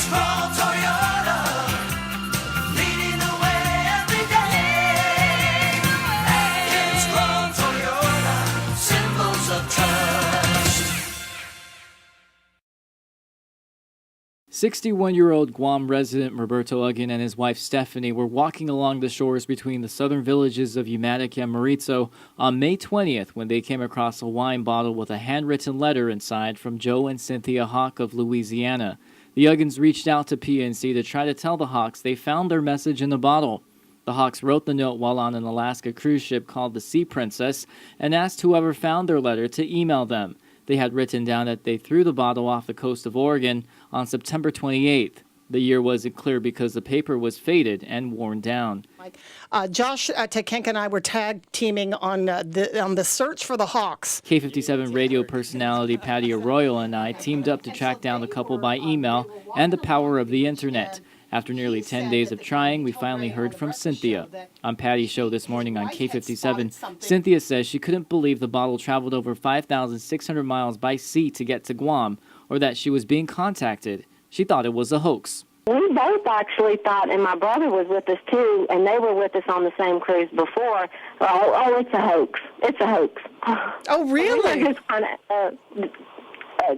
Scroll Toyota, leading the way every day. Atkins Scroll Toyota, symbols of trust. 61-year-old Guam resident Roberto Uggan and his wife Stephanie were walking along the shores between the southern villages of Umatic and Maritzo on May 20th when they came across a wine bottle with a handwritten letter inside from Joe and Cynthia Hawk of Louisiana. The Uggans reached out to PNC to try to tell the Hawks they found their message in the bottle. The Hawks wrote the note while on an Alaska cruise ship called the Sea Princess and asked whoever found their letter to email them. They had written down that they threw the bottle off the coast of Oregon on September 28th. The year wasn't clear because the paper was faded and worn down. Josh Tekenka and I were tag teaming on the search for the Hawks. K57 radio personality Patty Arroyo and I teamed up to track down the couple by email and the power of the internet. After nearly 10 days of trying, we finally heard from Cynthia. On Patty's show this morning on K57, Cynthia says she couldn't believe the bottle traveled over 5,600 miles by sea to get to Guam, or that she was being contacted. She thought it was a hoax. We both actually thought, and my brother was with us too, and they were with us on the same cruise before. Oh, it's a hoax. It's a hoax. Oh, really? We were just kind of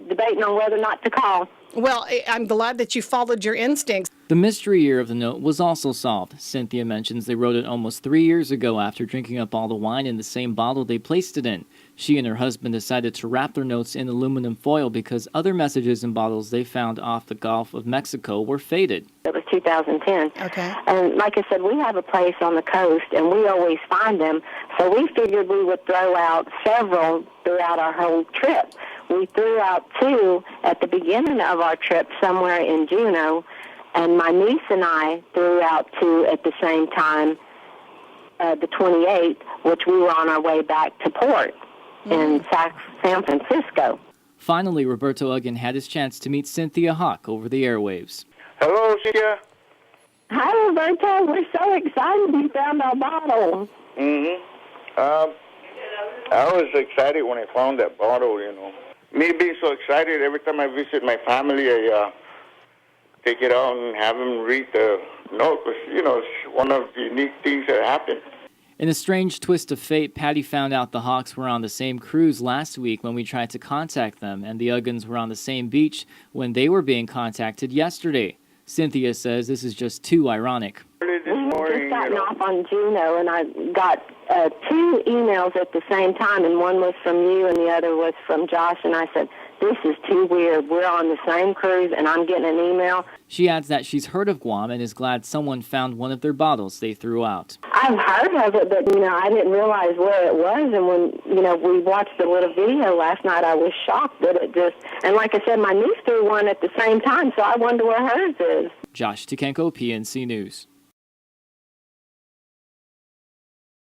debating on whether or not to call. Well, I'm glad that you followed your instincts. The mystery year of the note was also solved. Cynthia mentions they wrote it almost 3 years ago after drinking up all the wine in the same bottle they placed it in. She and her husband decided to wrap their notes in aluminum foil because other messages in bottles they found off the Gulf of Mexico were faded. It was 2010. Okay. And like I said, we have a place on the coast, and we always find them. So we figured we would throw out several throughout our whole trip. We threw out 2 at the beginning of our trip somewhere in Juneau, and my niece and I threw out 2 at the same time, the 28th, which we were on our way back to port in San Francisco. Finally, Roberto Uggan had his chance to meet Cynthia Hawk over the airwaves. Hello, Cynthia. Hi, Roberto. We're so excited we found our bottle. I was excited when I found that bottle, you know. Me being so excited, every time I visit my family, I take it out and have them read the note. Because, you know, it's one of the unique things that happened. In a strange twist of fate, Patty found out the Hawks were on the same cruise last week when we tried to contact them, and the Uggans were on the same beach when they were being contacted yesterday. Cynthia says this is just too ironic. We had just gotten off on Juneau, and I got 2 emails at the same time, and one was from you and the other was from Josh, and I said, this is too weird. We're on the same cruise, and I'm getting an email. She adds that she's heard of Guam and is glad someone found one of their bottles they threw out. I've heard of it, but, you know, I didn't realize where it was, and when, you know, we watched the little video last night, I was shocked that it just, and like I said, my niece threw one at the same time, so I wonder where hers is. Josh Tekenko, PNC News.